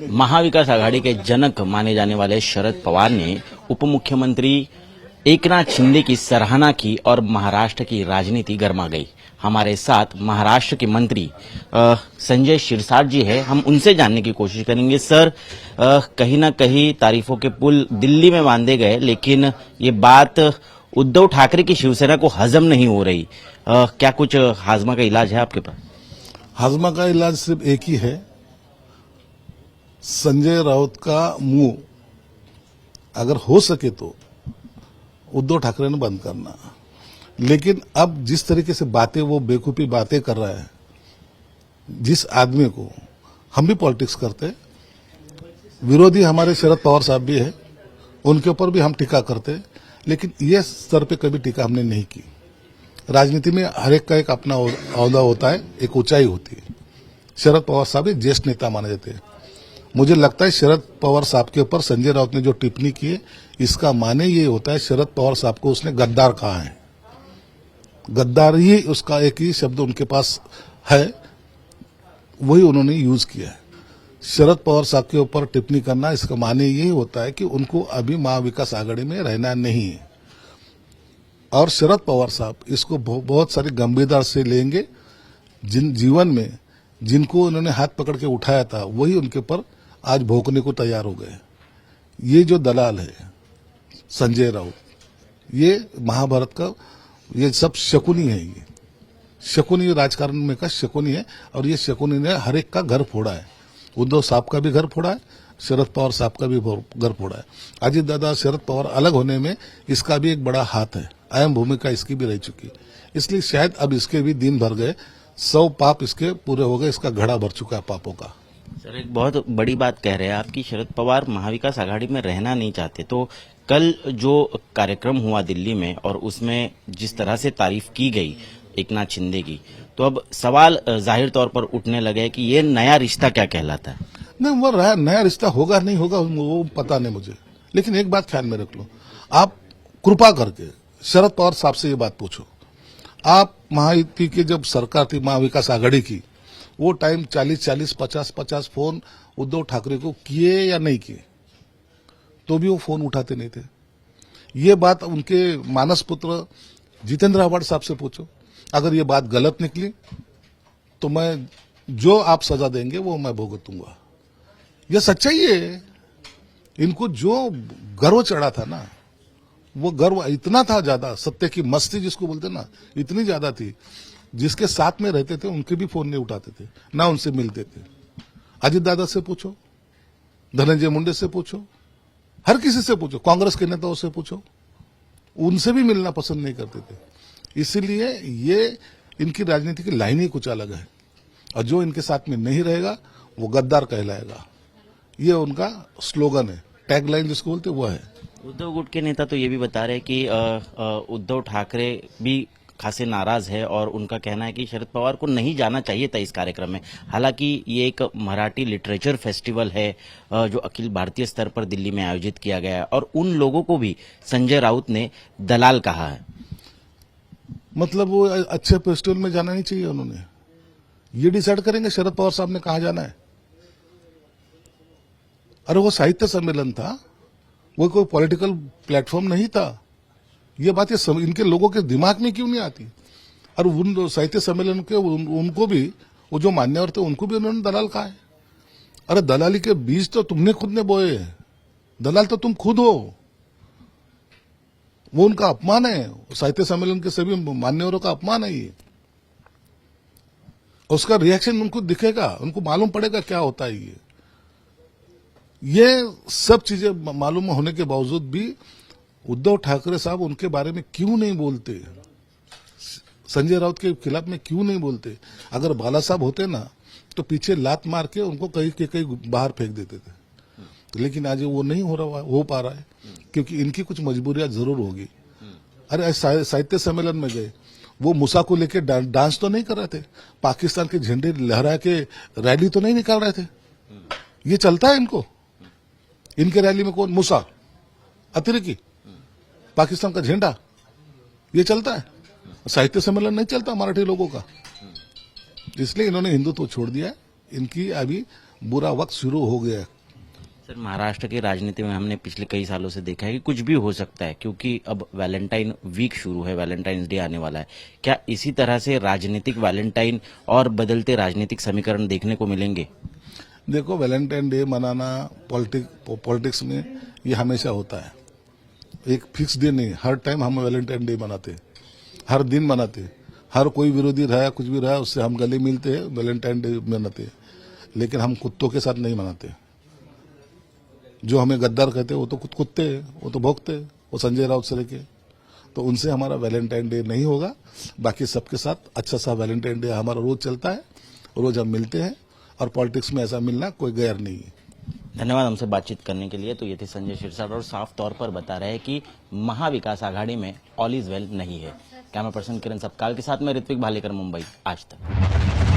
महाविकास आघाड़ी के जनक माने जाने वाले शरद पवार ने उप मुख्यमंत्री एकनाथ शिंदे की सराहना की और महाराष्ट्र की राजनीति गर्मा गई। हमारे साथ महाराष्ट्र के मंत्री संजय शिरसाट जी हैं, हम उनसे जानने की कोशिश करेंगे। सर, कहीं ना कहीं तारीफों के पुल दिल्ली में बांधे गए, लेकिन ये बात उद्धव ठाकरे की शिवसेना को हजम नहीं हो रही। क्या कुछ हाजमा का इलाज है आपके पास? हाजमा का इलाज सिर्फ एक ही है, संजय राउत का मुंह अगर हो सके तो उद्धव ठाकरे ने बंद करना। लेकिन अब जिस तरीके से बातें वो बेवकूफी बातें कर रहा है, जिस आदमी को हम भी पॉलिटिक्स करते, विरोधी हमारे शरद पवार साहब भी है, उनके ऊपर भी हम टीका करते, लेकिन ये स्तर पे कभी टीका हमने नहीं की। राजनीति में हर एक का एक अपना औहदा होता है, एक ऊंचाई होती है। शरद पवार साहब एक ज्येष्ठ नेता माने जाते हैं। मुझे लगता है शरद पवार साहब के ऊपर संजय राउत ने जो टिप्पणी की है, इसका माने ये होता है शरद पवार साहब को उसने गद्दार कहा है। गद्दार ही उसका एक ही शब्द उनके पास है, वही उन्होंने यूज किया है। शरद पवार साहब के ऊपर टिप्पणी करना, इसका माने यही होता है कि उनको अभी महाविकास आघाड़ी में रहना नहीं है। और शरद पवार साहब इसको बहुत सारी गंभीरता से लेंगे। जिन जीवन में जिनको उन्होंने हाथ पकड़ के उठाया था, वही उनके ऊपर आज भोंकने को तैयार हो गए। ये जो दलाल है संजय राउत, ये महाभारत का ये सब शकुनी है। ये शकुनी राजकारण में का शकुनी है, और ये शकुनी ने हर एक का घर फोड़ा है। उद्धव साहब का भी घर फोड़ा है, शरद पवार साहब का भी घर फोड़ा है। अजीत दादा शरद पवार अलग होने में इसका भी एक बड़ा हाथ है, अहम भूमिका इसकी भी रह चुकी। इसलिए शायद अब इसके भी दिन भर गए, 100 पाप इसके पूरे हो गए, इसका घड़ा भर चुका है पापों का। सर, एक बहुत बड़ी बात कह रहे हैं आप कि शरद पवार महाविकास आघाड़ी में रहना नहीं चाहते। तो कल जो कार्यक्रम हुआ दिल्ली में और उसमें जिस तरह से तारीफ की गई एकनाथ शिंदे की, तो अब सवाल जाहिर तौर पर उठने लगे कि ये नया रिश्ता क्या कहलाता है? नहीं, वो नया रिश्ता होगा नहीं होगा वो पता नहीं मुझे, लेकिन एक बात ख्याल में रख लो, आप कृपा करके शरद पवार साहब से ये बात पूछो। आप महायुति की जब सरकार थी महाविकास आघाड़ी की, वो टाइम 40-40, 50-50 फोन उद्धव ठाकरे को किए या नहीं किए, तो भी वो फोन उठाते नहीं थे। ये बात उनके मानस पुत्र जितेंद्र आव्हाड साहब से पूछो। अगर ये बात गलत निकली तो मैं जो आप सजा देंगे वो मैं भुगतूंगा। ये सच्चाई है। इनको जो गर्व चढ़ा था ना, वो गर्व इतना था ज्यादा, सत्य की मस्ती जिसको बोलते ना, इतनी ज्यादा थी। जिसके साथ में रहते थे उनके भी फोन नहीं उठाते थे, ना उनसे मिलते थे। अजीत दादा से पूछो, धनंजय मुंडे से पूछो, हर किसी से पूछो, कांग्रेस के नेताओं से पूछो, उनसे भी मिलना पसंद नहीं करते थे। इसीलिए ये इनकी राजनीति की लाइन ही कुछ अलग है, और जो इनके साथ में नहीं रहेगा वो गद्दार कहलाएगा। ये उनका स्लोगन है, टैग लाइन जिसको बोलते वो है। उद्धव गुट के नेता तो ये भी बता रहे हैं कि उद्धव ठाकरे भी खासे नाराज है और उनका कहना है कि शरद पवार को नहीं जाना चाहिए था इस कार्यक्रम में। हालांकि ये एक मराठी लिटरेचर फेस्टिवल है जो अखिल भारतीय स्तर पर दिल्ली में आयोजित किया गया है, और उन लोगों को भी संजय राउत ने दलाल कहा है। मतलब वो अच्छे फेस्टिवल में जाना नहीं चाहिए उन्होंने। ये डिसाइड करेंगे शरद पवार साहब ने कहां जाना है। अरे वो साहित्य सम्मेलन था, वो कोई पॉलिटिकल प्लेटफॉर्म नहीं था। ये बात इनके लोगों के दिमाग में क्यों नहीं आती? और उन साहित्य सम्मेलन के उनको भी, वो जो मान्यवर थे उनको भी उन्होंने दलाल कहा है। अरे दलाली के बीज तो तुमने खुद ने बोए हैं, दलाल तो तुम खुद हो। वो उनका अपमान है, साहित्य सम्मेलन के सभी मान्यवरों का अपमान है ये। उसका रिएक्शन उनको दिखेगा, उनको मालूम पड़ेगा क्या होता है। ये सब चीजें मालूम होने के बावजूद भी उद्धव ठाकरे साहब उनके बारे में क्यों नहीं बोलते, संजय राउत के खिलाफ में क्यों नहीं बोलते? अगर बाला साहब होते ना तो पीछे लात मार के उनको कहीं के कहीं बाहर फेंक देते थे। लेकिन आज वो नहीं हो पा रहा है, क्योंकि इनकी कुछ मजबूरियां जरूर होगी। अरे साहित्य सम्मेलन में गए, वो मूसा को लेके डांस तो नहीं कर रहे थे, पाकिस्तान के झंडे लहरा के रैली तो नहीं निकाल रहे थे। ये चलता है इनको। इनके रैली में कौन? मूसा, अतिरेकी, पाकिस्तान का झंडा, ये चलता है। साहित्य सम्मेलन नहीं चलता मराठी लोगों का। इसलिए इन्होंने हिंदुत्व छोड़ दिया है। इनकी अभी बुरा वक्त शुरू हो गया है। सर, महाराष्ट्र की राजनीति में हमने पिछले कई सालों से देखा है कि कुछ भी हो सकता है, क्योंकि अब वैलेंटाइन वीक शुरू है, वैलेंटाइंस डे आने वाला है। क्या इसी तरह से राजनीतिक वैलेंटाइन और बदलते राजनीतिक समीकरण देखने को मिलेंगे? देखो, वैलेंटाइन डे मनाना पॉलिटिक्स में ये हमेशा होता है, एक फिक्स डे नहीं। हर टाइम हम वैलेंटाइन डे मनाते हैं, हर दिन मनाते हैं। हर कोई विरोधी रहा, कुछ भी रहा, उससे हम गले मिलते हैं, वैलेंटाइन डे मनाते हैं। लेकिन हम कुत्तों के साथ नहीं मनाते। जो हमें गद्दार कहते हैं वो तो कुत्ते हैं, वो तो भौंकते हैं, वो संजय राउत से लेके। तो उनसे हमारा वैलेंटाइन डे नहीं होगा। बाकी सबके साथ अच्छा सा वैलेंटाइन डे हमारा रोज चलता है, रोज हम मिलते हैं, और पॉलिटिक्स में ऐसा मिलना कोई गैर नहीं है। धन्यवाद हमसे बातचीत करने के लिए। तो ये थे संजय शिरसाट, और साफ तौर पर बता रहे हैं कि महाविकास आघाड़ी में ऑल इज वेल नहीं है। कैमरा पर्सन किरण सपकाल के साथ मैं ऋत्विक भालेकर, मुंबई आज तक।